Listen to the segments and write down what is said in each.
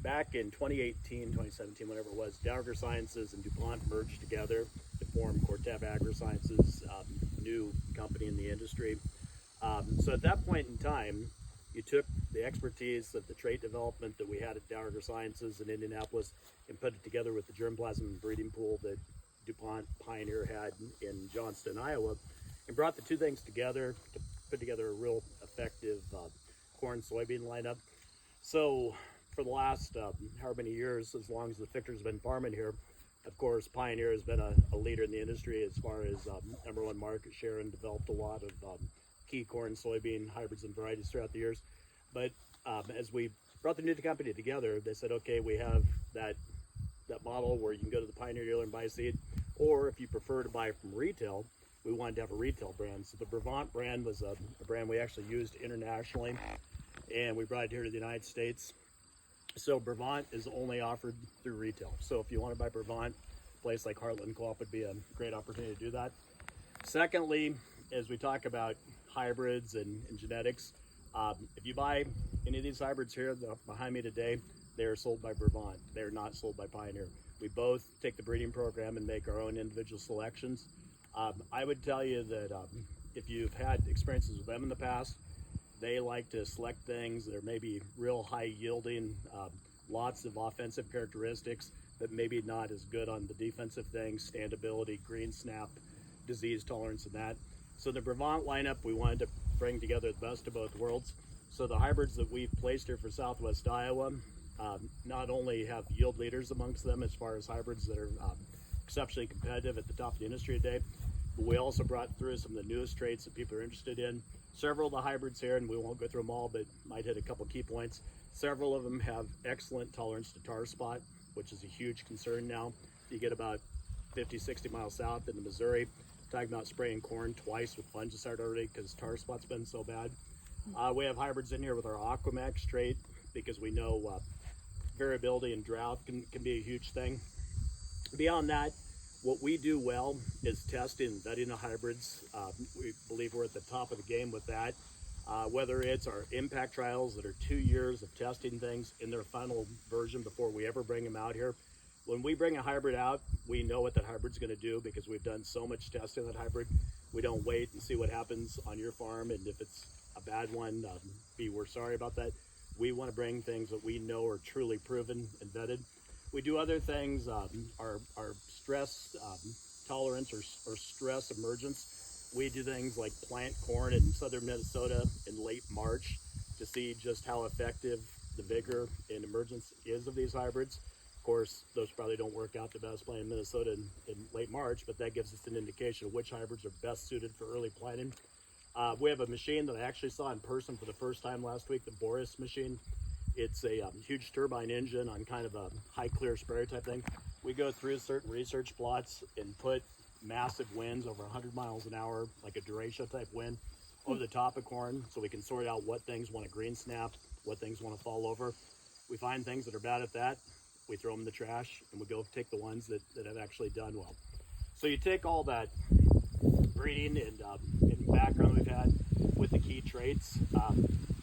Back in 2018, 2017, whatever it was, Dow AgroSciences and DuPont merged together to form Corteva AgroSciences, new company in the industry. So at that point in time, you took the expertise of the trait development that we had at Dow AgroSciences in Indianapolis and put it together with the germplasm and breeding pool that DuPont Pioneer had in Johnston, Iowa, and brought the two things together to put together a real effective corn-soybean lineup. So for the last however many years, as long as the Fictor's been farming here, of course, Pioneer has been a leader in the industry as far as #1 market share and developed a lot of key corn, soybean hybrids and varieties throughout the years. But as we brought the new company together, they said, okay, we have that model where you can go to the Pioneer dealer and buy seed, or if you prefer to buy from retail, we wanted to have a retail brand. So the Brevant brand was a brand we actually used internationally, and we brought it here to the United States. So Brevant is only offered through retail. So if you want to buy Brevant, a place like Heartland Co-op would be a great opportunity to do that. Secondly, as we talk about hybrids and genetics, if you buy any of these hybrids here behind me today, they are sold by Brevant. They are not sold by Pioneer. We both take the breeding program and make our own individual selections. I would tell you that if you've had experiences with them in the past, they like to select things that are maybe real high yielding, lots of offensive characteristics, but maybe not as good on the defensive things, standability, green snap, disease tolerance, and that. So the Brevant lineup, we wanted to bring together the best of both worlds. So the hybrids that we've placed here for Southwest Iowa not only have yield leaders amongst them as far as hybrids that are exceptionally competitive at the top of the industry today, but we also brought through some of the newest traits that people are interested in. Several of the hybrids here, and we won't go through them all, but might hit a couple key points. Several of them have excellent tolerance to tar spot, which is a huge concern now. You get about 50, 60 miles south into Missouri, talking about spraying corn twice with fungicide already because tar spot's been so bad. We have hybrids in here with our Aquamax trait because we know variability and drought can be a huge thing. Beyond that, what we do well is testing and vetting the hybrids. We believe we're at the top of the game with that. Whether it's our impact trials that are 2 years of testing things in their final version before we ever bring them out here. When we bring a hybrid out, we know what that hybrid's going to do because we've done so much testing of that hybrid. We don't wait and see what happens on your farm, and if it's a bad one, we're sorry about that. We want to bring things that we know are truly proven and vetted. We do other things, our stress tolerance or stress emergence. We do things like plant corn in southern Minnesota in late March to see just how effective the vigor and emergence is of these hybrids. Of course, those probably don't work out the best planting in Minnesota in late March, but that gives us an indication of which hybrids are best suited for early planting. We have a machine that I actually saw in person for the first time last week, the Boris machine. It's a huge turbine engine on kind of a high clear sprayer type thing. We go through certain research plots and put massive winds over 100 miles an hour, like a derecho type wind, over the top of corn so we can sort out what things want to green snap, what things want to fall over. We find things that are bad at that, we throw them in the trash, and we go take the ones that have actually done well. So you take all that breeding and background we've had with the key traits.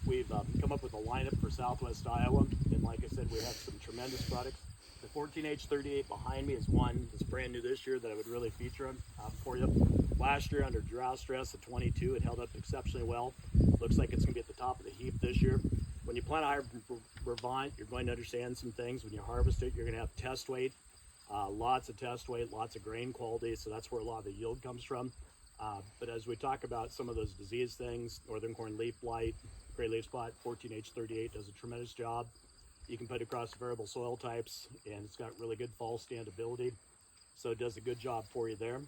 We've come up with a lineup for Southwest Iowa, and like I said, we have some tremendous products. The 14H38 behind me is one that's brand new this year that I would really feature for you. Last year under drought stress at 22, it held up exceptionally well. Looks like it's going to be at the top of the heap this year. When you plant a hybrid Brevant, you're going to understand some things. When you harvest it, you're going to have test weight, lots of test weight, lots of grain quality, so that's where a lot of the yield comes from. But as we talk about some of those disease things, northern corn leaf blight, gray leaf spot, 14H38 does a tremendous job. You can put it across variable soil types, and it's got really good fall standability, so it does a good job for you there.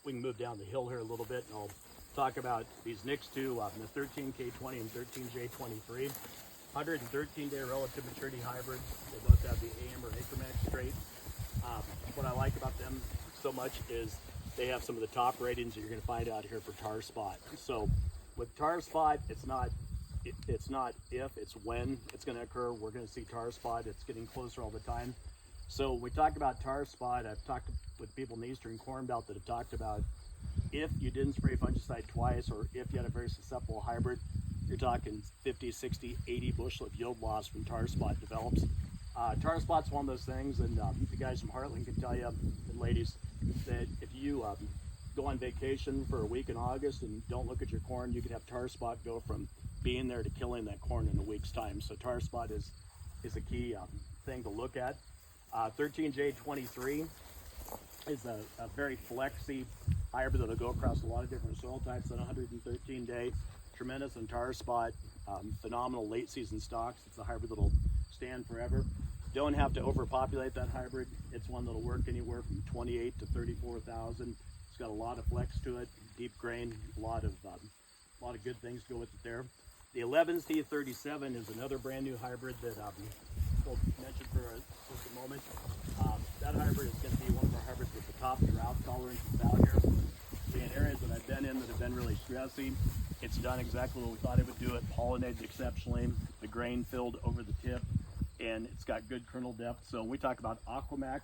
We can move down the hill here a little bit, and I'll talk about these next two, the 13K20 and 13J23. 113-day relative maturity hybrids. They both have the AM or Acromax trait. What I like about them so much is they have some of the top ratings that you're going to find out here for tar spot. So with tar spot, it's not if, it's when it's going to occur. We're going to see tar spot. It's getting closer all the time. So when we talk about tar spot, I've talked with people in the Eastern Corn Belt that have talked about if you didn't spray fungicide twice, or if you had a very susceptible hybrid, you're talking 50, 60, 80 bushel of yield loss when tar spot develops. Tar spot's one of those things, and the guys from Heartland can tell you, and ladies, that if you go on vacation for a week in August and don't look at your corn, you could have tar spot go from being there to killing that corn in a week's time. So tar spot is a key thing to look at. 13J23 is a very flexy hybrid that'll go across a lot of different soil types on 113 day. Tremendous in tar spot, phenomenal late season stocks. It's a hybrid that'll stand forever. Don't have to overpopulate that hybrid. It's one that'll work anywhere from 28 to 34,000. It's got a lot of flex to it, deep grain, a lot of good things to go with it there. The 11C37 is another brand new hybrid that we'll mention for just a moment. That hybrid is going to be one of our hybrids with the top drought tolerances out here. In areas that I've been in that have been really stressy, it's done exactly what we thought it would do. It pollinates exceptionally, the grain filled over the tip, and it's got good kernel depth. So when we talk about Aquamax,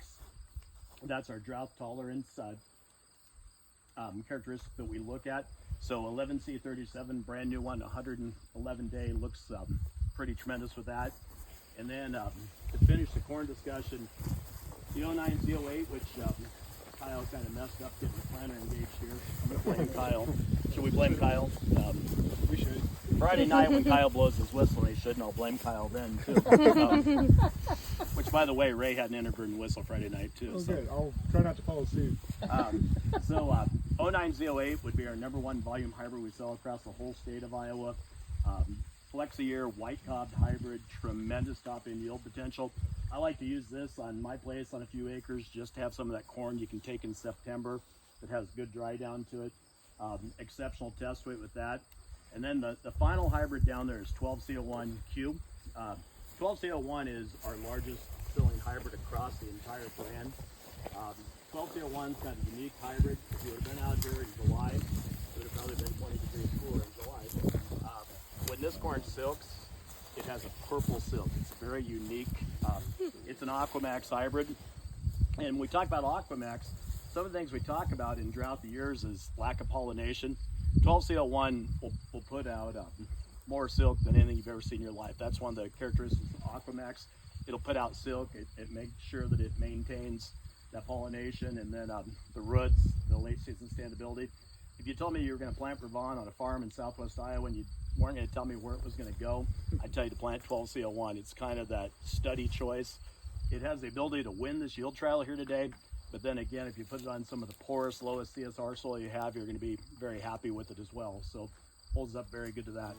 that's our drought tolerance characteristic that we look at. So 11C37, brand new one, 111 day, looks pretty tremendous with that. And then to finish the corn discussion, the 09Z08, which Kyle kind of messed up getting the planter engaged here. I'm going to blame Kyle. Should we blame Kyle? We should. Friday night when Kyle blows his whistle, he shouldn't. I'll blame Kyle then, too. Which, by the way, Ray had an intergroup whistle Friday night, too. Oh, so. Good. I'll try not to follow suit. 09Z08 would be our #1 volume hybrid we sell across the whole state of Iowa. Flex-a-year, white-cobbed hybrid, tremendous top-end yield potential. I like to use this on my place on a few acres just to have some of that corn you can take in September that has good dry down to it. Exceptional test weight with that. And then the final hybrid down there is 12C01Q. 12C01 is our largest selling hybrid across the entire brand. 12C01 is kind of a unique hybrid. If you would have been out here in July, it would have probably been 20 degrees cooler in July. When this corn silks, it has a purple silk. It's very unique. It's an Aquamax hybrid. And when we talk about Aquamax, some of the things we talk about in drought the years is lack of pollination. 12C01 will put out more silk than anything you've ever seen in your life. That's one of the characteristics of Aquamax. It'll put out silk. It makes sure that it maintains that pollination, and then the roots, the late season standability. If you told me you were going to plant Brevant on a farm in southwest Iowa and you weren't going to tell me where it was going to go, I'd tell you to plant 12C01. It's kind of that study choice. It has the ability to win this yield trial here today, but then again, if you put it on some of the poorest, lowest CSR soil you have, you're going to be very happy with it as well. So holds up very good to that.